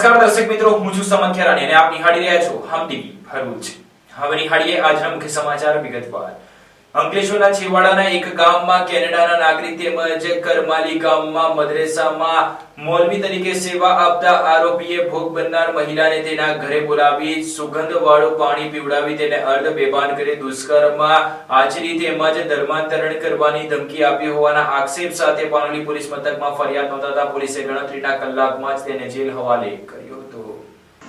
નમસ્કાર દર્શક મિત્રો, હું છું સમન ખેરાણી અને આપ નિહાળી રહ્યા છો હમ ટીવી ભરૂચ. હવે નિહાળીએ આજના મુખ્ય સમાચાર વિગતવાર. અંકલેશ્વરના છેવાડાના એક ગામમાં કેનેડાના નાગરિક તેમજ કરમાલી ગામમાં મદ્રેસામાં મૌલવી તરીકે સેવા આપતા આરોપીએ ભોગ બનનાર મહિલાને તેના ઘરે બોલાવી સુગંધવાળું પાણી પીવડાવી તેને અર્ધ બેભાન કરી દુષ્કર્મ આચરી તેમજ ધર્માંતરણ કરવાની ધમકી આપી હોવાના આક્ષેપ સાથે પાનોલી પોલીસ મથકમાં ફરિયાદ નોંધાતા પોલીસે ગણતરીના કલાકમાં જ તેને જેલ હવાલે કર્યો હતો.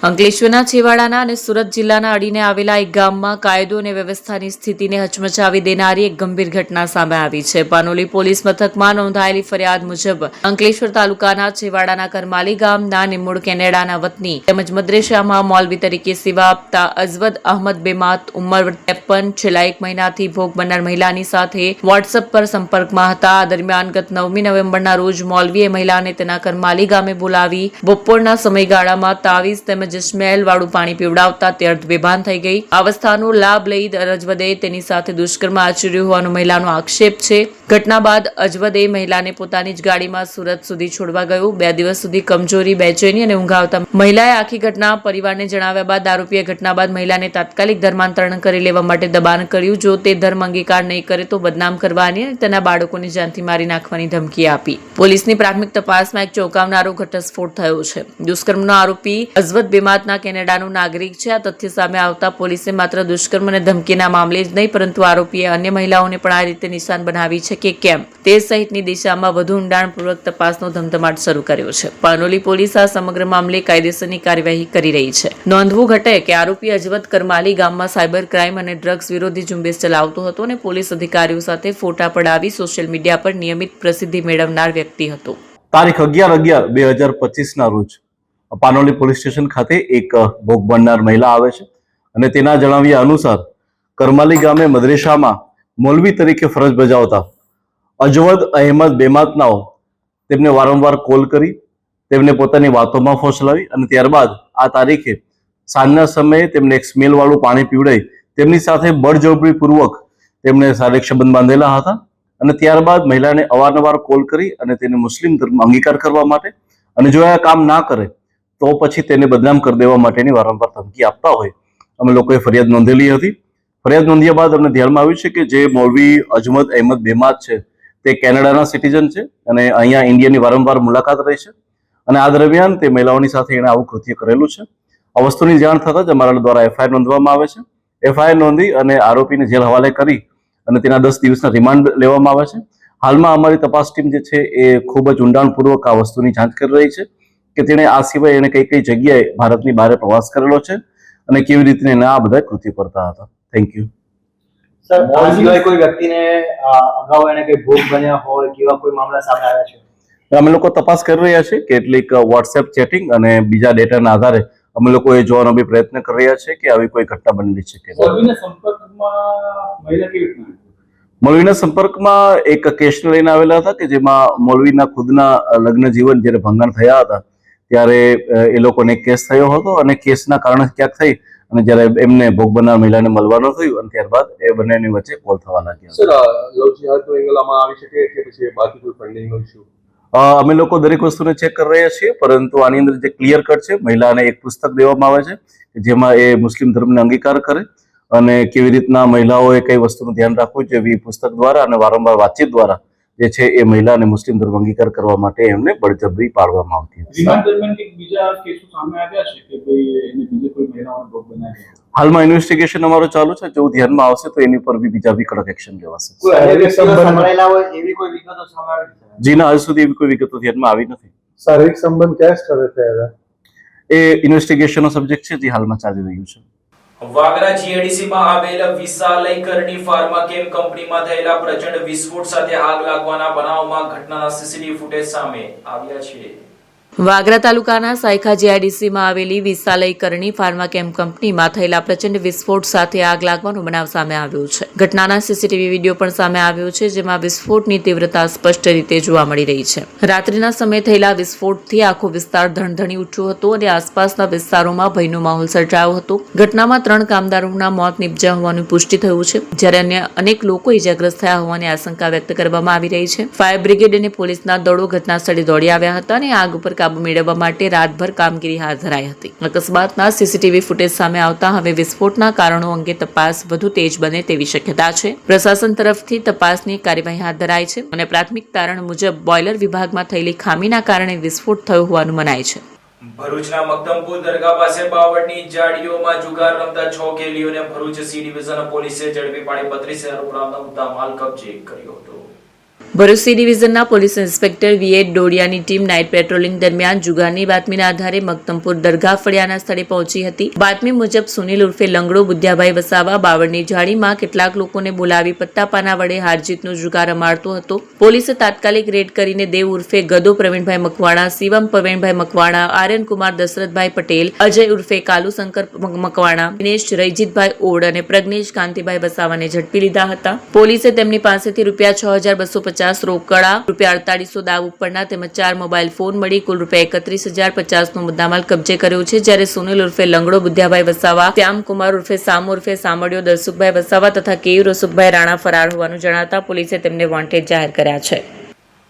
અંકલેશ્વરના છેવાડાના અને સુરત જિલ્લાના અડીને આવેલા એક ગામમાં કાયદો અને વ્યવસ્થાની સ્થિતિને હચમચાવી દેનારી એક ગંભીર ઘટના સામે આવી છે. પાનોલી પોલીસ મથકમાં નોંધાયેલી ફરિયાદ મુજબ અંકલેશ્વર તાલુકાના છેવાડાના કરમાલી ગામના નિમૂળ કેનેડાના વતની તેમજ મદ્રેસામાં મૌલવી તરીકે સેવા આપતા અઝવદ અહમદ બેમાત ઉંમર 53 છેલ્લા એક મહિનાથી ભોગ બનનાર મહિલાની સાથે વોટ્સએપ પર સંપર્કમાં હતા. આ દરમિયાન ગત 9મી નવેમ્બરના રોજ મૌલવીએ મહિલાને તેના કરમાલી ગામે બોલાવી બપોરના સમયગાળામાં તાવીઝ તેમજ સ્મેલ વાળું પાણી પીવડાવતા તે અર્ધ બેભાન થઈ ગઈ. અવસ્થાનો લાભ લઈ અજવદે તેની સાથે દુષ્કર્મ આચર્યું હોવાનો મહિલાનો આક્ષેપ છે. ઘટના બાદ અજવદે મહિલાને પોતાની જ ગાડીમાં સુરત સુધી છોડવા ગયું. 2 દિવસ સુધી કમજોરી, બેચેની અને ઊંઘ આવતા મહિલાએ આખી ઘટના પરિવારને જણાવ્યા બાદ આરોપીએ ઘટના બાદ મહિલાને તાત્કાલિક ધર્માંતરણ કરી લેવા માટે દબાણ કર્યું. જો તે ધર્મ અંગીકાર નહીં કરે તો બદનામ કરવાની અને તેના બાળકોને જાનથી મારી નાખવાની ધમકી આપી. પોલીસની પ્રાથમિક તપાસમાં એક ચોંકાવનારો ઘટસ્ફોટ થયો છે. દુષ્કર્મનો આરોપી અઝવદ બેમાતના કેનેડાનો નાગરિક છે. આ તથ્ય સામે આવતા પોલીસે માત્ર દુષ્કર્મ અને ધમકીના મામલે જ નહીં પરંતુ આરોપીએ અન્ય મહિલાઓને પણ આ રીતે નિશાન બનાવી છે કે કેમ તે સહિતની દિશામાં વધુ ઊંડાણપૂર્વક તપાસનો ધમધમાટ શરૂ કર્યો છે. પાનોલી પોલીસ આ સમગ્ર મામલે કાયદેસરની કાર્યવાહી કરી રહી છે. નોંધવું ઘટે કે આરોપી અજવદ કરમાલી ગામમાં સાયબર ક્રાઇમ અને ડ્રગ્સ વિરોધી ઝુંબેશ ચલાવતો હતો અને પોલીસ અધિકારીઓ સાથે ફોટા પડાવી સોશિયલ મીડિયા પર નિયમિત પ્રસિદ્ધિ મેળવનાર વ્યક્તિ હતો. તારીખ 11/11/2025 રોજ પાનોલી પોલીસ સ્ટેશન ખાતે એક ભોગ બનનાર મહિલા આવે છે અને તેના જણાવ્યા અનુસાર કરમાલી ગામે મદ્રેસામાં મૌલવી તરીકે ફરજ બજાવતા અજવદ અહેમદ બેમાતનાઓ તેમને વારંવાર કોલ કરી તેમને પોતાની વાતોમાં ફોસલાવી અને ત્યારબાદ આ તારીખે સાંજના સમયે તેમને એક સ્મેલ વાળું પાણી પીવડાવી તેમની સાથે બળજબરીપૂર્વક તેમને શારીરિક સંબંધ બાંધેલા હતા અને ત્યારબાદ મહિલાને અવારનવાર કોલ કરી અને તેને મુસ્લિમ ધર્મ અંગીકાર કરવા માટે અને જો આ કામ ના કરે તો પછી તેને બદનામ કરી દેવા માટેની વારંવાર ધમકી આપતા હોય અમે લોકોએ ફરિયાદ નોંધેલી હતી. ફરિયાદ નોંધ્યા બાદ અમને ધ્યાનમાં આવ્યું છે કે જે મૌલવી અજમદ અહેમદ બેમાત છે તે કેનેડાના સિટીઝન છે અને અહીંયા ઇન્ડિયાની વારંવાર મુલાકાત રહી છે અને આ દરમિયાન તે મહિલાઓની સાથે એણે આવું કૃત્ય કરેલું છે. આ વસ્તુની જાણ થતાં જ અમારા દ્વારા એફઆઈઆર નોંધવામાં આવે છે. એફઆઈઆર નોંધી અને આરોપીને જેલ હવાલે કરી અને તેના 10 દિવસના રિમાન્ડ લેવામાં આવે છે. હાલમાં અમારી તપાસ ટીમ જે છે એ ખૂબ જ ઊંડાણપૂર્વક આ વસ્તુની જાંચ કરી રહી છે કે તેણે આ સિવાય એને કઈ કઈ જગ્યાએ ભારતની બહાર પ્રવાસ કરેલો છે અને કેવી રીતે એને આ બધા કૃત્ય કરતા હતા. Thank you. સર, આ સિવાય કોઈ વ્યક્તિને અગાઉ એને કઈ ભોગ બન્યા હોય કેવા કોઈ મામલા સામે આવ્યા છે? અમે લોકો તપાસ કરી રહ્યા છીએ. કેટલીક વોટ્સએપ ચેટિંગ અને બીજા ડેટાના આધારે અમે લોકો એ જોવાનો બી પ્રયત્ન કરી રહ્યા છે કે આવી કોઈ ઘટના બનેલી છે કે મૌલવીના સંપર્કમાં એક કેસને લઈને આવેલા હતા કે જેમાં મૌલવીના ખુદના લગ્ન જીવન જ્યારે ભંગાણ થયા હતા ત્યારે એ લોકોને કેસ થયો હતો અને કેસના કારણે ક્યાંક થઈ અને જ્યારે એમને ભોગ બનનાર મહિલાને મળવાનું થયું અને ત્યારબાદ એ બંનેની વચ્ચે કોલ થવા લાગ્યા. સર, લવ જિહાદનો એંગલ આમાં આવી શકે કે પછી બાકી કોઈ ફંડિંગનો ઇશ્યુ? અમે લોકો દરેક વસ્તુને ચેક કરી રહ્યા છીએ પરંતુ આની અંદર જે ક્લિયર કટ છે મહિલાને એક પુસ્તક દેવામાં આવે છે જેમાં એ મુસ્લિમ ધર્મને અંગીકાર કરે અને કેવી રીતના મહિલાઓએ કઈ વસ્તુનું ધ્યાન રાખવું જોઈએ એ પુસ્તક દ્વારા અને વારંવાર વાતચીત દ્વારા જે છે એ મહિલાને મુસ્લિમ ધર્મ અંગીકાર કરવા માટે એમને બળજબરી પાડવામાં આવતી હતી. હાલમાં ઇન્વેસ્ટિગેશન અમારો ચાલુ છે. જો ધ્યાનમાં આવશે તો એની પર બી બીજા બી કડક એક્શન લેવાશે. જી ના, હજુ સુધી એવી કોઈ વિગતો ધ્યાનમાં આવી નથી. શારીરિક સંબંધ કયા સ્થળે થયા એ ઇન્વેસ્ટિગેશનનો સબ્જેક્ટ છે જે હાલમાં ચાલી રહ્યું છે. વાગરા જીઆઈડીસીમાં આવેલ વિશાલયકરણી ફાર્માકેમ કંપનીમાં થયેલા પ્રચંડ વિસ્ફોટ સાથે આગ લાગવાના બનાવમાં ઘટનાના સીસીટીવી ફૂટેજ સામે આવ્યા છે. વાગરા તાલુકાના સાયખા જીઆઈડીસીમાં આવેલી વિશાલયકરણી ફાર્માકેમ કંપનીમાં થયેલા પ્રચંડ વિસ્ફોટ સાથે આગ લાગવાનો બનાવ સામે આવ્યો છે. ઘટનાના સીસીટીવી વિડીયો પણ સામે આવ્યો છે જેમાં વિસ્ફોટની તીવ્રતા સ્પષ્ટ રીતે જોવા મળી રહી છે. રાત્રિના સમયે થયેલા વિસ્ફોટથી આખો વિસ્તાર ધણધણી ઉઠ્યો હતો અને આસપાસના વિસ્તારોમાં ભયનો માહોલ સર્જાયો હતો. ઘટનામાં 3 કામદારોના મોત નિપજ્યા હોવાનું પુષ્ટિ થયું છે જ્યારે અન્ય અનેક લોકો ઇજાગ્રસ્ત થયા હોવાની આશંકા વ્યક્ત કરવામાં આવી રહી છે. ફાયર બ્રિગેડ અને પોલીસના દળો ઘટના સ્થળે દોડી આવ્યા હતા અને આગ ઉપર કાબુ મેળવવા માટે રાતભર કામગીરી હાથ ધરાઈ હતી. અકસ્માતના સીસીટીવી ફૂટેજ સામે આવતા હવે વિસ્ફોટના કારણો અંગે તપાસ વધુ તેજ બને તેવી શક્યતા છે. પ્રશાસન તરફથી તપાસની કાર્યવાહી હાથ ધરાઈ છે અને પ્રાથમિક તારણ મુજબ બોઇલર વિભાગમાં થયેલી ખામીના કારણે વિસ્ફોટ થયો હોવાનું મનાય છે. ભરૂચના મક્તમપુર દરગાહ પાસે બાવળની જાળીઓમાં જુગાર રમતા 6 કેદીઓને ભરૂચ સી ડિવિઝન પોલીસે ઝડપી પાડી 32,000 ઉપરાંતનો મુદ્દામાલ કબજે કર્યો હતો. ભરૂચ સી ડિવિઝનના પોલીસ ઇન્સ્પેક્ટર વી.એ. ડોડિયાની ટીમ નાઇટ પેટ્રોલિંગ દરમિયાન જુગારની બાતમીના આધારે મક્તમપુર દરગાહ ફળિયાના સ્થળે પહોંચી હતી. બાતમી મુજબ સુનિલ ઉર્ફે લંગડો બુદ્ધિયાભાઈ વસાવા બાવળની જાળીમાં કેટલાક લોકોને બોલાવી પત્તાપાના વડે હારજીતનો જુગાર રમાડતો હતો. પોલીસે તાત્કાલિક રેડ કરીને દેવ ઉર્ફે ગદો પ્રવીણભાઈ મકવાણા, શિવમ પ્રવીણભાઈ મકવાણા, આર્યન કુમાર દશરથભાઈ પટેલ, અજય ઉર્ફે કાલુશંકર મકવાણા, દિનેશ રૈજીતભાઈ ઓડ અને પ્રજ્ઞેશ કાંતિભાઈ વસાવાને ઝડપી લીધા હતા. પોલીસે તેમની પાસેથી ₹6,250 રોકડા, ₹4800 દાવ ઉપરના તેમજ 4 મોબાઈલ ફોન મળી કુલ ₹31,050નો મુદ્દામાલ કબજે કર્યો છે. જ્યારે સુનિલ ઉર્ફે લંગડો બુદ્ધિયાભાઈ વસાવા, શ્યામકુમાર ઉર્ફે સામુ ઉર્ફે સામડિયો દરસુખભાઈ વસાવા તથા કેયુ રસુખભાઈ રાણા ફરાર હોવાનું જણાતા પોલીસે તેમને વોન્ટેડ જાહેર કર્યા છે.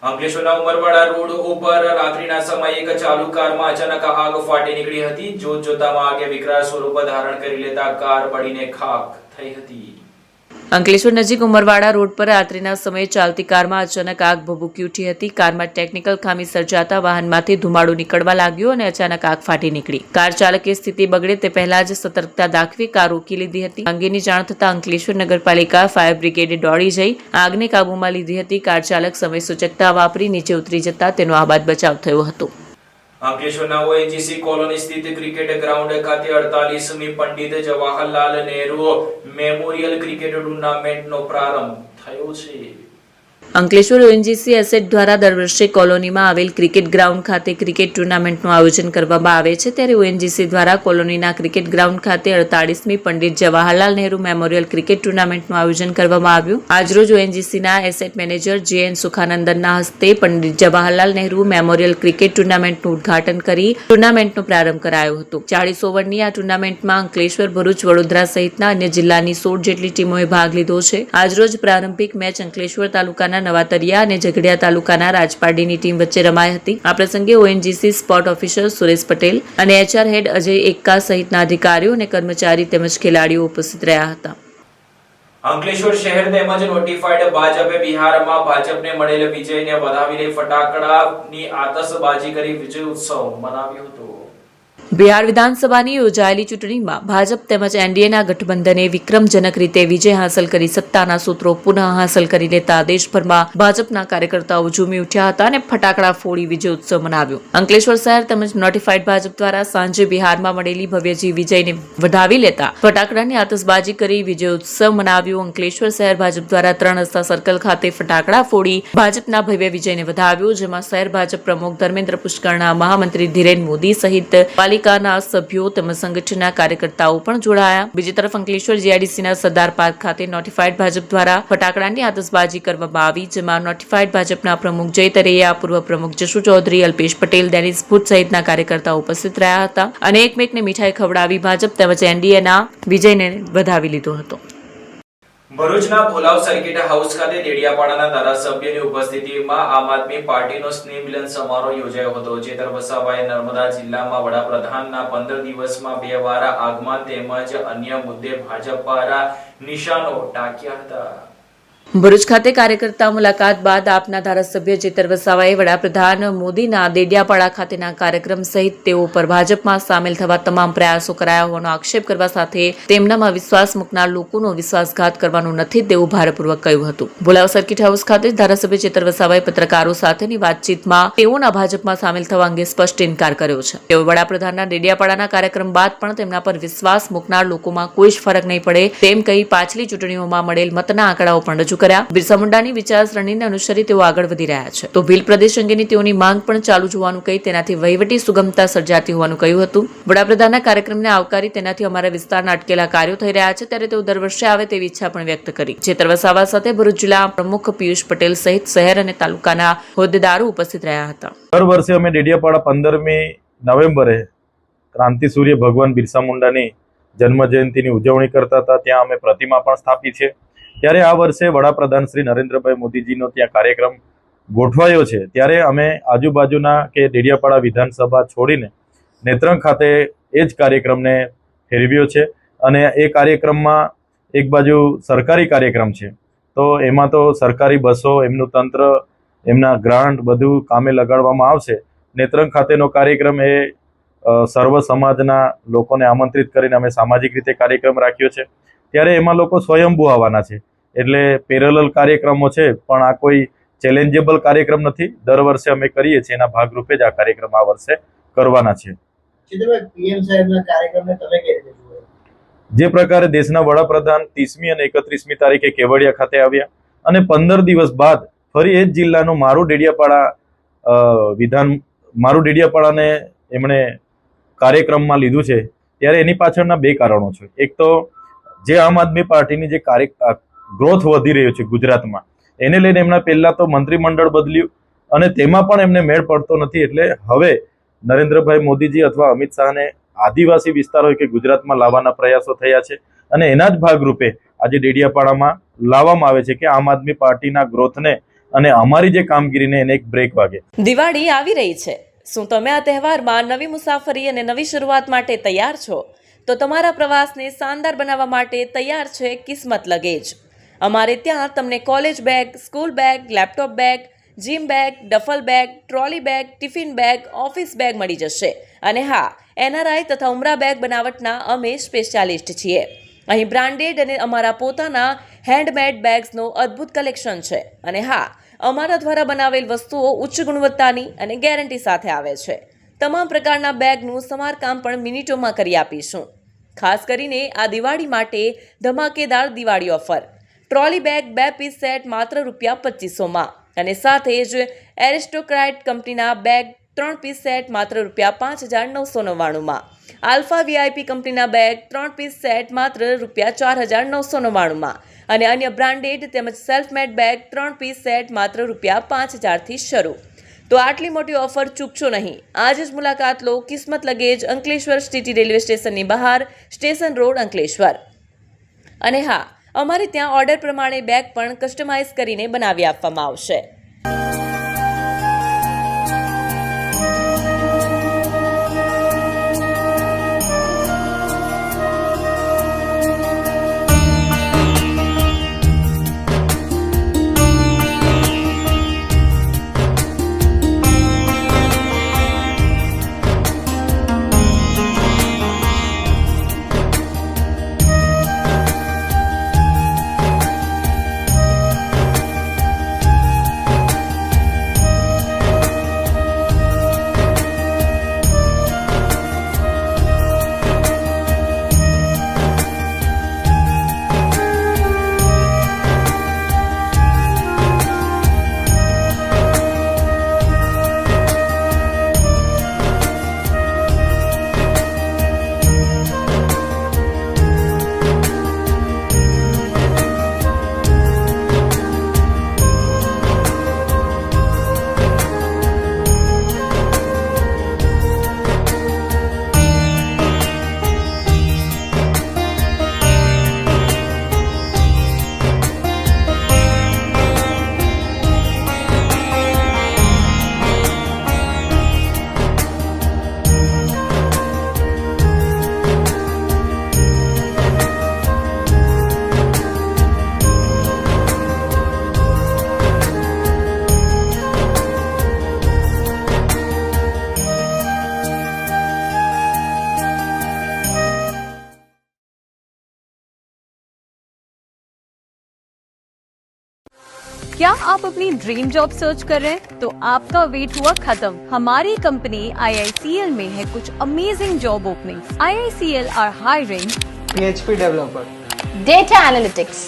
અંકલેશ્વરના ઉમરવાડા રોડ ઉપર રાત્રિના સમયે એક ચાલુ કારમાં અચાનક આગ ફાટી નીકળી હતી. જોત જોતામાં આગે વિકરાળ સ્વરૂપ ધારણ કરી લેતા કાર બળીને ખાખ થઈ હતી. અંકલેશ્વર નજીક ઉમરવાડા રોડ પર રાત્રિના સમયે ચાલતી કારમાં અચાનક આગ ભભૂકી ઉઠી હતી. કારમાં ટેકનિકલ ખામી સર્જાતા વાહનમાંથી ધુમાડો નીકળવા લાગ્યો અને અચાનક આગ ફાટી નીકળી. કાર ચાલકે સ્થિતિ બગડે તે પહેલા જ સતર્કતા દાખવી કાર રોકી લીધી હતી. અંગેની જાણ થતાં અંકલેશ્વર નગરપાલિકા ફાયર બ્રિગેડે દોડી જઈ આગને કાબૂમાં લીધી હતી. કાર ચાલક સમય સૂચકતા વાપરી નીચે ઉતરી જતા તેનો આબાદ બચાવ થયો હતો. અંકલેશ્વરના ઓએનજીસી કોલોની સ્થિત ક્રિકેટ ગ્રાઉન્ડ ખાતે 48મી પંડિત જવાહરલાલ નહેરુ મેમોરિયલ ક્રિકેટ ટુર્નામેન્ટનો પ્રારંભ થયો છે. અંકલેશ્વર ઓએનજીસી એસેટ દ્વારા દર વર્ષે કોલોનીમાં આવેલ ક્રિકેટ ગ્રાઉન્ડ ખાતે ક્રિકેટ ટુર્નામેન્ટનું આયોજન કરવામાં આવે છે. ત્યારે ઓએનજીસી દ્વારા કોલોનીના ક્રિકેટ ગ્રાઉન્ડ ખાતે 48મી પંડિત જવાહરલાલ નહેરુ મેમોરિયલ ક્રિકેટ ટુર્નામેન્ટનું આયોજન કરવામાં આવ્યું. આજરોજ ઓએનજીસીના એસેટ મેનેજર જે.એન. સુખાનંદનના હસ્તે પંડિત જવાહરલાલ નહેરુ મેમોરિયલ ક્રિકેટ ટુર્નામેન્ટનું ઉદ્ઘાટન કરી ટુર્નામેન્ટનો પ્રારંભ કરાયો હતો. 40 ઓવરની આ ટુર્નામેન્ટમાં અંકલેશ્વર, ભરૂચ, વડોદરા સહિતના અન્ય જિલ્લાની 16 જેટલી ટીમોએ ભાગ લીધો છે. આજરોજ પ્રારંભિક મેચ અંકલેશ્વર તાલુકાના નવાતરિયા અને ઝઘડિયા તાલુકાના રાજપારડીની ટીમ વચ્ચે રમાઈ હતી. આ પ્રસંગે ONGC sport officer Suresh Patel અને એચઆર હેડ અજય એક્કા સહિતના અધિકારીઓ અને કર્મચારી તેમજ ખેલાડીઓ ઉપસ્થિત રહ્યા હતા. અંકલેશ્વર શહેર તેમજ નોટિફાઈડ ભાજપે બિહારમાં ભાજપને મળેલ વિજયને વધાવીને ફટાકડાની આતશબાજી કરી વિજય ઉત્સવ મનાવ્યો હતો. બિહાર વિધાનસભાની યોજાયેલી ચૂંટણીમાં ભાજપ તેમજ એનડીએના ગઠબંધને વિક્રમજનક રીતે વિજય હાંસલ કરી સત્તાના સૂત્રો પુનઃ હાંસલ કરી લેતા દેશભરમાં ભાજપના કાર્યકર્તાઓ ઝૂમી ઉઠ્યા હતા અને ફટાકડા ફોડી વિજય ઉત્સવ મનાવ્યો. અંકલેશ્વર શહેર તેમજ નોટિફાઈડ ભાજપ દ્વારા સાંજે બિહારમાં મળેલી ભવ્ય વિજયને વધાવી લેતા ફટાકડાની આતશબાજી કરી વિજય ઉત્સવ મનાવ્યો. અંકલેશ્વર શહેર ભાજપ દ્વારા 3 રસ્તા સર્કલ ખાતે ફટાકડા ફોડી ભાજપના ભવ્ય વિજયને વધાવ્યો. જેમાં શહેર ભાજપ પ્રમુખ ધર્મેન્દ્ર પુષ્કરના, મહામંત્રી ધીરેન મોદી સહિત પાલિકાના સભ્યો તેમજ સંગઠનના કાર્યકર્તાઓ પણ જોડાયા. બીજી તરફ અંકલેશ્વર જીઆઈડીસીના સરદાર પાર્ક ખાતે નોટિફાઈડ ભાજપ દ્વારા ફટાકડાની આતશબાજી કરવામાં આવી. જેમાં નોટિફાઈડ ભાજપના પ્રમુખ જય તરૈયા, પૂર્વ પ્રમુખ જશુ ચૌધરી, અલ્પેશ પટેલ, ડેનિસ ભૂત સહિતના કાર્યકર્તાઓ ઉપસ્થિત રહ્યા હતા અને એકમેકને મીઠાઈ ખવડાવી ભાજપ તેમજ એનડીએના વિજયને વધાવી લીધો હતો. ભરૂચના ભોલાવ સર્કિટ હાઉસ ખાતે દેડિયાપાડાના ધારાસભ્યની ઉપસ્થિતિમાં આમ આદમી પાર્ટીનો સ્નેહ મિલન સમારોહ યોજાયો હતો. ચેતર વસાવાએ નર્મદા જિલ્લામાં વડાપ્રધાનના 15 દિવસમાં 2 વાર આગમન તેમજ અન્ય મુદ્દે ભાજપ પર નિશાનો ટાંક્યા હતા. ભરૂચ ખાતે કાર્યકર્તા મુલાકાત બાદ આપના ધારાસભ્ય ચેતર વસાવાએ વડાપ્રધાન મોદીના દેડિયાપાડા ખાતેના કાર્યક્રમ સહિત તેઓ પર ભાજપમાં સામેલ થવા તમામ પ્રયાસો કરાયા હોવાનો આક્ષેપ કરવા સાથે તેમનામાં વિશ્વાસ મૂકનાર લોકોનો વિશ્વાસઘાત કરવાનું નથી તેવું ભારપૂર્વક કહ્યું હતું. ભોલાવ સર્કિટ હાઉસ ખાતે ધારાસભ્ય ચેતર વસાવાએ પત્રકારો સાથેની વાતચીતમાં તેઓના ભાજપમાં સામેલ થવા અંગે સ્પષ્ટ ઇનકાર કર્યો છે. તેઓ વડાપ્રધાનના દેડિયાપાડાના કાર્યક્રમ બાદ પણ તેમના પર વિશ્વાસ મૂકનાર લોકોમાં કોઈ જ ફરક નહીં પડે તેમ કહી પાછલી ચૂંટણીઓમાં મળેલ મતના આંકડાઓ પણ રજૂ કર્યા. બિરસા મુંડાની વિચારસરણીને અનુસરી તેઓ આગળ વધી રહ્યા છે તો ભીલ પ્રદેશ અંગેની તેઓની માંગ પણ ચાલુ જોવાનું કહી તેનાથી વહીવટી સુગમતા સર્જાતી હોવાનું કહ્યું હતું. વડાપ્રધાનના કાર્યક્રમને આવકારી તેનાથી અમારા વિસ્તારના અટકેલા કાર્યો થઈ રહ્યા છે ત્યારે તેઓ દર વર્ષે આવે તેવી ઈચ્છા પણ વ્યક્ત કરી. ચેતર વસાવા સાથે ભરૂચ જિલ્લા પ્રમુખ પિયુષ પટેલ સહિત શહેર અને તાલુકાના હોદ્દેદારો ઉપસ્થિત રહ્યા હતા. દર વર્ષે અમે ડેડિયાપાડા 15મી નવેમ્બરે ક્રાંતિ સૂર્ય ભગવાન બિરસા મુંડાની જન્મ જયંતિની ઉજવણી કરતા હતા. ત્યાં અમે પ્રતિમા પણ સ્થાપી છે. ત્યારે આ વર્ષે વડાપ્રધાન શ્રી નરેન્દ્રભાઈ મોદીજીનો ત્યાં કાર્યક્રમ ગોઠવાયો છે ત્યારે અમે આજુબાજુના કે ડેડિયાપાડા વિધાનસભા છોડીને નેત્રંગ ખાતે એ જ કાર્યક્રમને ફેરવ્યો છે અને એ કાર્યક્રમમાં એક બાજુ સરકારી કાર્યક્રમ છે તો એમાં તો સરકારી બસો, એમનું તંત્ર, એમના ગ્રાન્ટ બધું કામે લગાડવામાં આવશે. નેત્રંગ ખાતેનો કાર્યક્રમ એ સર્વ સમાજના લોકોને આમંત્રિત કરીને અમે સામાજિક રીતે કાર્યક્રમ રાખ્યો છે ત્યારે એમાં લોકો સ્વયંભૂ આવવાના છે એટલે પેરેલલ કાર્યક્રમો છે પણ આ કોઈ ચેલેન્જેબલ કાર્યક્રમ નથી. દર વર્ષે અમે કરીએ છીએ એના ભાગરૂપે જ આ કાર્યક્રમ આ વર્ષે કરવાના છે. જે પ્રકારે દેશના વડાપ્રધાન 30મી અને 31મી તારીખે કેવડિયા ખાતે આવ્યા અને 15 દિવસ બાદ ફરી એ જ જિલ્લાનું મારું ડેડિયાપાડાને એમણે કાર્યક્રમમાં લીધું છે ત્યારે એની પાછળના બે કારણો છે. એક તો જે આમ આદમી પાર્ટીની જે ગ્રોથ વધી રહ્યો છે ગુજરાતમાં એને લઈને એમના પહેલા તો મંત્રીમંડળ બદલ્યું અને તેમાં પણ એમને મેળ પડતો નથી એટલે હવે નરેન્દ્રભાઈ મોદીજી અથવા અમિત શાહને આદિવાસી વિસ્તારો કે ગુજરાતમાં લાવવાના પ્રયાસો થયા છે અને એના જ ભાગરૂપે આજે ડેડિયાપાડામાં લાવવામાં આવે છે કે આમ આદમી પાર્ટીના ગ્રોથને અને અમારી જે કામગીરીને એને એક બ્રેક વાગે. દિવાળી આવી રહી છે. શું તમે આ તહેવારમાં નવી મુસાફરી અને નવી શરૂઆત માટે તૈયાર છો? તો તમારા પ્રવાસને શાનદાર બનાવવા માટે તૈયાર છે કિસ્મત લગેજ. અમારે ત્યાં તમને college bag, school bag, laptop bag, gym bag, duffel bag, trolley bag, tiffin bag, office bag મળી જશે. અને હા, NRI તથા ઉમરા બેગ બનાવટના અમે સ્પેશિયાલિસ્ટ છીએ. અહીં બ્રાન્ડેડ અને અમારા પોતાના હેન્ડમેડ બેગ્સનો અદ્ભુત કલેક્શન છે. અને હા, અમારા દ્વારા બનાવેલ વસ્તુઓ ઉચ્ચ ગુણવત્તાની અને ગેરંટી સાથે આવે છે. તમામ પ્રકારના બેગનું સમારકામ પણ મિનિટોમાં કરી આપીશું. ખાસ કરીને આ દિવાળી માટે ધમાકેદાર Diwali offer. Trolley bag 2 piece set માત્ર ₹2500માં અને સાથે જ એરિસ્ટોક્રાઇટ કંપનીના બેગ 3 પીસ સેટ માત્ર ₹5999માં. આલ્ફા VIP કંપનીના બેગ 3 પીસ સેટ માત્ર ₹4999માં અને અન્ય બ્રાન્ડેડ તેમજ self made bag 3 piece set માત્ર ₹5000થી શરૂ. તો આટલી મોટી ઓફર ચૂકશો નહીં. આજે જ મુલાકાત લો કિસ્મત લગેજ, અંકલેશ્વર સિટી રેલવે સ્ટેશનની બહાર, સ્ટેશન રોડ, અંકલેશ્વર. અને હા, અમારે ત્યાં ઓર્ડર પ્રમાણે બેગ પણ કસ્ટમાઇઝ કરીને બનાવી આપવામાં આવશે. क्या आप अपनी ड्रीम जॉब सर्च कर रहे हैं? तो आपका वेट हुआ खत्म. हमारी कंपनी IICL में है कुछ amazing job openings. IICL are hiring PHP developer, data analytics,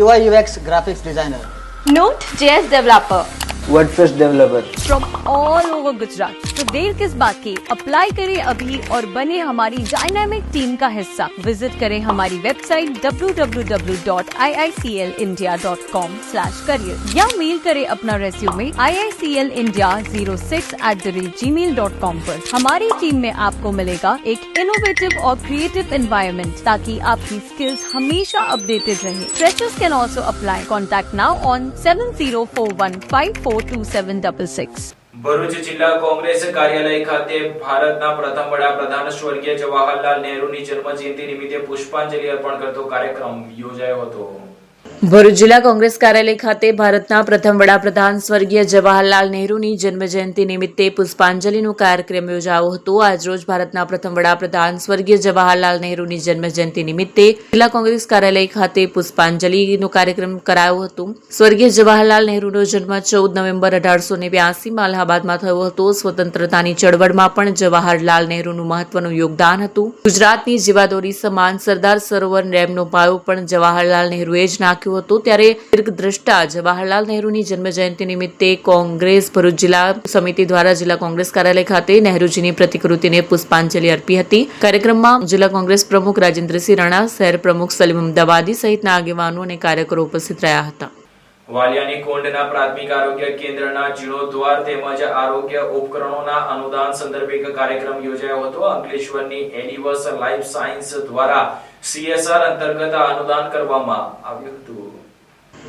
UI UX graphics designer, Node.js developer WordPress developer from all over Gujarat. तो देर किस बात की, अप्लाई करें अभी और बने हमारी डायनामिक टीम का हिस्सा. विजिट करें हमारी वेबसाइट www.iiclindia.com/career या मेल करें अपना रेज्यूमे iiclindia06@gmail.com पर. हमारी टीम में आपको मिलेगा एक इनोवेटिव और क्रिएटिव एनवायरनमेंट ताकि आपकी स्किल्स हमेशा अपडेटेड रहे. Freshers can also apply. Contact now on 704154 942766. Bharuch જિલ્લા કોંગ્રેસ કાર્યાલય ખાતે ભારતના પ્રથમ વડાપ્રધાન સ્વર્ગીય જવાહરલાલ નહેરુની જન્મજયંતિ નિમિત્તે પુષ્પાંજલિ અર્પણ કરતો કાર્યક્રમ યોજાયો હતો. ભરૂચ જિલ્લા કોંગ્રેસ કાર્યાલય ખાતે ભારતના પ્રથમ વડાપ્રધાન સ્વર્ગીય જવાહરલાલ નહેરુની જન્મજયંતિ નિમિત્તે પુષ્પાંજલિનો કાર્યક્રમ યોજાયો હતો. આજરોજ ભારતના પ્રથમ વડાપ્રધાન સ્વર્ગીય જવાહરલાલ નહેરુની જન્મજયંતિ નિમિત્તે જિલ્લા કોંગ્રેસ કાર્યાલય ખાતે પુષ્પાંજલિનો કાર્યક્રમ કરાયો હતો. સ્વર્ગીય જવાહરલાલ નહેરુનો જન્મ 14 નવેમ્બર 1882માં અલ્હાબાદમાં થયો હતો. સ્વતંત્રતાની ચળવળમાં પણ જવાહરલાલ નહેરુનું મહત્વનું યોગદાન હતું. ગુજરાતની જીવાદોરી સમાન સરદાર સરોવર ડેમનો પાયો પણ જવાહરલાલ નહેરુએ જ નાખ્યો હતો. ત્યારે દીર્ઘદ્રષ્ટા જવાહરલાલ નહેરુની જન્મજયંતિ નિમિત્તે કોંગ્રેસ ભરૂચ જિલ્લા સમિતિ દ્વારા જિલ્લા કોંગ્રેસ કાર્યાલય ખાતે નહેરુજીની પ્રતિકૃતિને પુષ્પાંજલિ અર્પી હતી. કાર્યક્રમમાં જિલ્લા કોંગ્રેસ પ્રમુખ રાજેન્દ્રસિંહ રાણા, શહેર પ્રમુખ સલીમ અમદાવાદી સહિતના આગેવાનો અને કાર્યકરો ઉપસ્થિત રહ્યા હતા. વાલિયાની કોંડના પ્રાથમિક આરોગ્ય કેન્દ્રના જીર્ણોદ્ધાર તેમજ આરોગ્ય ઉપકરણોના અનુદાન સંદર્ભે એક કાર્યક્રમ યોજાયો હતો. અંકલેશ્વરની એલિવસ લાઈફ સાયન્સ દ્વારા CSR અંતર્ગત આ અનુદાન કરવામાં આવ્યું હતું.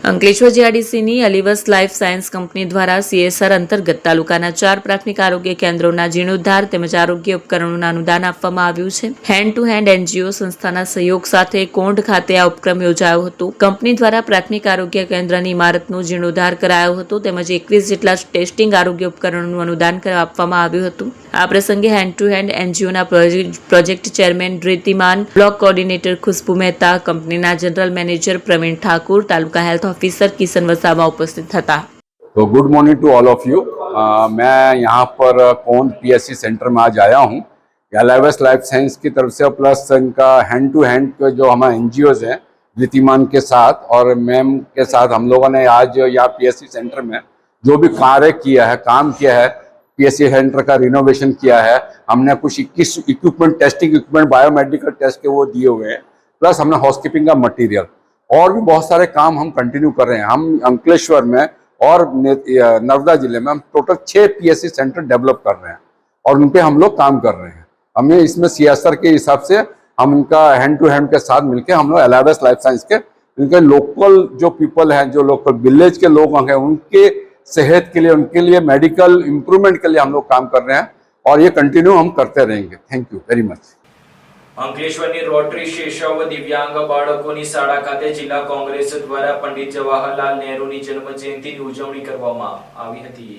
અંકલેશ્વર જીઆઈડીસીની અલિવસ લાઈફ સાયન્સ કંપની દ્વારા CSR અંતર્ગત તાલુકાના 4 પ્રાથમિક આરોગ્ય કેન્દ્રોના જીર્ણોદ્ધાર તેમજ આરોગ્ય ઉપકરણોના અનુદાન આપવામાં આવ્યું છે. હેન્ડ ટુ હેન્ડ NGO સંસ્થાના સહયોગ સાથે કોંઢ ખાતે આ ઉપક્રમ યોજાયો હતો. કંપની દ્વારા પ્રાથમિક આરોગ્ય કેન્દ્રની ઇમારતનો જીર્ણોદ્ધાર કરાયો હતો તેમજ 21 જેટલા ટેસ્ટિંગ આરોગ્ય ઉપકરણોનું અનુદાન આપવામાં આવ્યું હતું. આ પ્રસંગે હેન્ડ ટુ હેન્ડ NGOના project chairman Riddhiman, block coordinator Khushbu Mehta, કંપનીના general manager Pravin Thakur, taluka health officer Kishan Vasava उपस्थित था. तो good morning to all of you. मैं यहाँ पर कोंड PSC सेंटर में आज आया हूँ. एलाइवस लाइफ साइंस की तरफ से प्लस इनका हैंड टू हैंड के जो हमारे NGOs हैं ऋतिमान के साथ और मैम के साथ हम लोगों ने आज यहाँ PSC सेंटर में जो भी कार्य किया है, काम किया है, PSC सेंटर का रिनोवेशन किया है. हमने कुछ 21 equipment, testing equipment, biomedical test के वो दिए हुए हैं, प्लस हमने हाउसकीपिंग का मटीरियल और भी बहुत सारे काम हम कंटिन्यू कर रहे हैं. हम अंकलेश्वर में और नर्मदा जिले में हम टोटल 6 PSC सेंटर डेवलप कर रहे हैं और उन पे हम लोग काम कर रहे हैं. हमें इसमें CSR के हिसाब से हम उनका हैंड टू हैंड के साथ मिलके हम लोग एलाइवस लाइफ साइंस के उनके लोकल जो पीपल हैं, जो लोकल विलेज के लोग हैं, उनके सेहत के लिए, उनके लिए मेडिकल इम्प्रूवमेंट के लिए हम लोग काम कर रहे हैं और ये कंटिन्यू हम करते रहेंगे. Thank you very much. અંકલેશ્વરની રોટરી શેષવ દિવ્યાંગ બાળકોની શાળા ખાતે જિલ્લા કોંગ્રેસ દ્વારા પંડિત જવાહરલાલ નહેરુની જન્મજયંતિની ઉજવણી કરવામાં આવી હતી.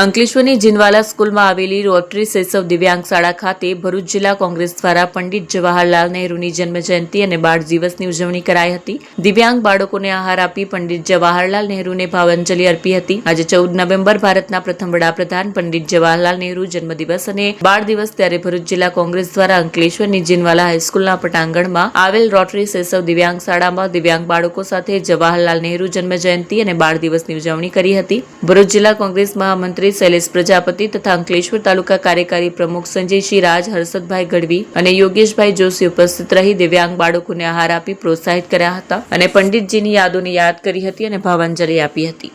અંકલેશ્વરની જીનવાલા સ્કૂલમાં આવેલી રોટરી શેષવ દિવ્યાંગ શાળા ખાતે ભરૂચ જિલ્લા કોંગ્રેસ દ્વારા પંડિત જવાહરલાલ નહેરુની જન્મજયંતિ અને બાળ દિવસની ઉજવણી કરાઈ હતી. દિવ્યાંગ બાળકોને આહાર આપી પંડિત જવાહરલાલ નહેરુને ભાવાંજલિ અર્પી હતી. આજે 14 નવેમ્બર ભારતના પ્રથમ વડાપ્રધાન પંડિત જવાહરલાલ નહેરુ જન્મદિવસ અને બાળ દિવસ, ત્યારે ભરૂચ જિલ્લા કોંગ્રેસ દ્વારા અંકલેશ્વરની જીનવાલા હાઈસ્કૂલના પટાંગણમાં આવેલ રોટરી શેષવ દિવ્યાંગ શાળામાં દિવ્યાંગ બાળકો સાથે જવાહરલાલ નહેરુ જન્મજયંતિ અને બાળ દિવસની ઉજવણી કરી હતી. ભરૂચ જિલ્લા કોંગ્રેસ મહામંત્રી શૈલેષ પ્રજાપતિ તથા અંકલેશ્વર તાલુકા કાર્યકારી પ્રમુખ સંજયસિંહ રાજ, હર્ષદભાઈ ગઢવી અને યોગેશભાઈ જોશી ઉપસ્થિત રહી દિવ્યાંગ બાળકોને આહાર આપી પ્રોત્સાહિત કર્યા હતા અને પંડિતજીની યાદોને યાદ કરી હતી અને ભાવાંજલિ આપી હતી.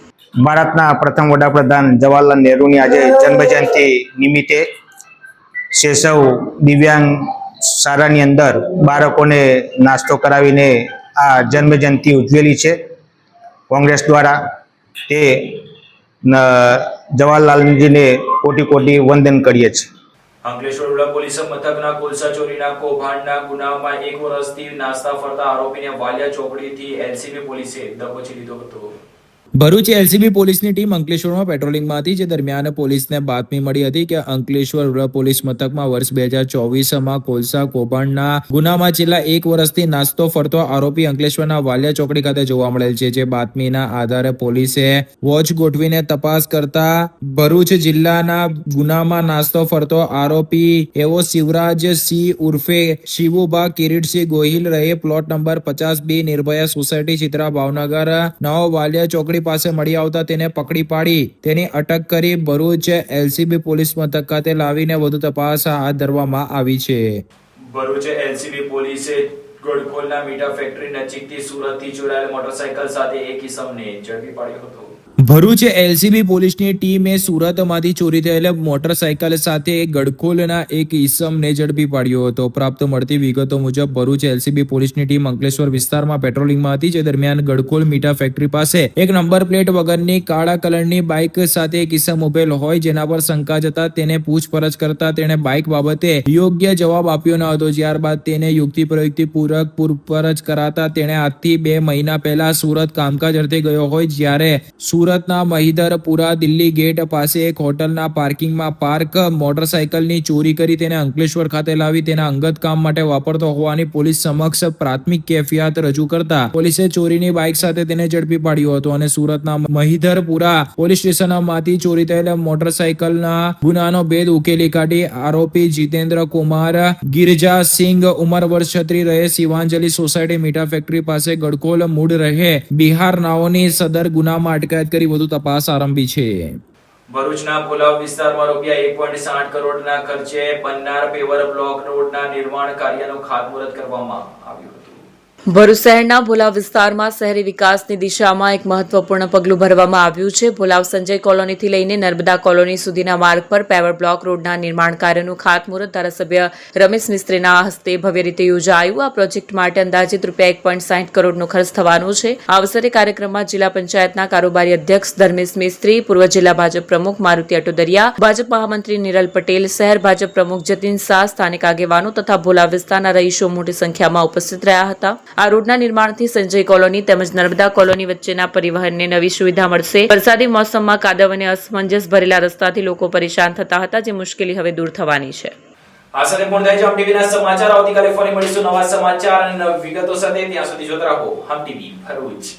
ભારતના પ્રથમ વડાપ્રધાન જવાહરલાલ નહેરુની આજે જન્મજયંતિ નિમિત્તે શેષવ દિવ્યાંગ શાળાની અંદર બાળકોને નાસ્તો કરાવીને આ જન્મજયંતિ ઉજવેલી છે કોંગ્રેસ દ્વારા. તે જવાહરલાલજીને કોટી કોટી વંદન કરીએ છીએ. અંકલેશ્વર રૂરલ પોલીસ મથકના કોલસા ચોરીના કૌભાંડના ગુનામાં 1 વર્ષથી નાસ્તા ફરતા આરોપીને વાલિયા ચોકડીથી LCB પોલીસે દબોચી લીધો હતો. ભરૂચ LCB પોલીસની ટીમ અંકલેશ્વરમાં પેટ્રોલિંગમાં હતી, જે દરમિયાન પોલીસને બાતમી મળી હતી કે અંકલેશ્વર રૂરલ પોલીસ મથકમાં વર્ષ 2024માં કોલસા કૌભાંડના ગુનામાં છેલ્લા 1 વર્ષથી નાસ્તો ફરતો આરોપી અંકલેશ્વરના વાલિયા ચોકડી ખાતે જોવા મળેલ છે. જે બાતમીના આધારે પોલીસે વોચ ગોઠવીને તપાસ કરતા ભરૂચ જિલ્લાના ગુનામાં નાસ્તો ફરતો આરોપી એવો શિવરાજ સિંહ ઉર્ફે શિવુબા કિરીટસિંહ ગોહિલ રહે plot number 50B Nirbhaya society, Chitra, Bhavnagar નવો વાલિયા ચોકડી પાસે મળી આવતા તેને પકડી પાડી તેની અટક કરી ભરૂચ LCB પોલીસ મથક ખાતે લાવીને વધુ તપાસ હાથ ધરવામાં આવી છે. ભરૂચ LCB પોલીસે ગોળખોલના મીઠા ફેક્ટરી નજીકથી સુરતથી ચોરાયેલ મોટરસાયકલ સાથે એક ઇસમને ઝડપી પાડ્યો હતો. ભરૂચ એલસીબી પોલીસની ટીમે સુરતમાંથી ચોરી થયેલા મોટરસાયકલ સાથે ગડખોલના એક ઈસમને ઝડપી પાડ્યો હતો. પ્રાપ્ત મળતી વિગતો મુજબ ભરૂચ એલસીબી પોલીસની ટીમ અંકલેશ્વર વિસ્તારમાં પેટ્રોલિંગમાં હતી, જે દરમિયાન ગડખોલ મીઠા ફેક્ટરી પાસે એક નંબર પ્લેટ વગરની કાળા કલરની બાઇક સાથે એક ઈસમ ઉભેલ હોય, જેના પર શંકા જતા તેને પૂછપરછ કરતા તેણે બાઇક બાબતે યોગ્ય જવાબ આપ્યો ન હતો. ત્યારબાદ તેને યુક્તિ પ્રયુક્તિ પૂરક પૂછપરછ કરાતા તેણે આજથી 2 મહિના પહેલા સુરત કામકાજ અર્થે ગયો હોય, જ્યારે સુરતના મહિધરપુરા દિલ્હી ગેટ પાસે એક હોટલના પાર્કિંગમાં પાર્ક મોટરસાયકલની ચોરી કરી તેને અંકલેશ્વર ખાતે લાવી તેના અંગત કામ માટે વાપરતો હોવાની પોલીસ સમક્ષ પ્રાથમિક કેફિયત રજૂ કરતા પોલીસે ચોરીની બાઇક સાથે તેને ઝડપી પાડ્યો હતો અને સુરતના મહિધરપુરા પોલીસ સ્ટેશનમાંથી ચોરી થયેલા મોટરસાયકલના ગુનાનો ભેદ ઉકેલી કાઢી આરોપી જીતેન્દ્ર કુમાર ગિરજાસિંહ ઉંમર વર્ષ 36 રહે શિવાંજલિ સોસાયટી મીઠા ફેક્ટરી પાસે ગડકોલ મૂળ રહે બિહાર નાઓની સદર ગુનામાં અટકાયત કરી વધુ તપાસ આરંભી છે. ભરૂચના ભોલાવ વિસ્તારમાં રૂપિયા 1.60 કરોડના ખર્ચે બનનાર પેવર બ્લોક રોડના નિર્માણ કાર્યનું ખાતમુહૂર્ત કરવામાં આવ્યું હતું. ભરૂચ શહેરના ભોલાવ વિસ્તારમાં શહેરી વિકાસની દિશામાં એક મહત્વપૂર્ણ પગલું ભરવામાં આવ્યું છે. ભોલાવ સંજય કોલોનીથી લઈને નર્મદા કોલોની સુધીના માર્ગ પર પેવર બ્લોક રોડના નિર્માણ કાર્યનું ખાતમુહૂર્ત ધારાસભ્ય રમેશ મિસ્ત્રીના હસ્તે ભવ્ય રીતે યોજાયું. આ પ્રોજેક્ટ માટે અંદાજિત રૂપિયા 1.60 કરોડનો ખર્ચ થવાનો છે. આ અવસરે કાર્યક્રમમાં જિલ્લા પંચાયતના કારોબારી અધ્યક્ષ ધર્મેશ મિસ્ત્રી, પૂર્વ જિલ્લા ભાજપ પ્રમુખ મારુતિ અટોદરિયા, ભાજપ મહામંત્રી નિરલ પટેલ, શહેર ભાજપ પ્રમુખ જતીન શાહ, સ્થાનિક આગેવાનો તથા ભોલાવ વિસ્તારના રહીશો મોટી સંખ્યામાં ઉપસ્થિત રહ્યા હતા. આ રોડના નિર્માણથી સંજય કોલોની તેમજ નર્મદા કોલોની વચ્ચેના પરિવહનને નવી સુવિધા મળશે. વરસાદી મોસમમાં કાદવ અને અસમંજસ ભરેલા રસ્તાથી લોકો પરેશાન થતા હતા, જે મુશ્કેલી હવે દૂર થવાની છે. આ સાથે પૂર્ણ થાય છે હમ ટીવીના સમાચાર. આવતીકાલે ફરી મળીશું નવા સમાચાર અને નવી વિગતો સાથે. ત્યાં સુધી જોતા રહો હમ ટીવી ભરૂચ.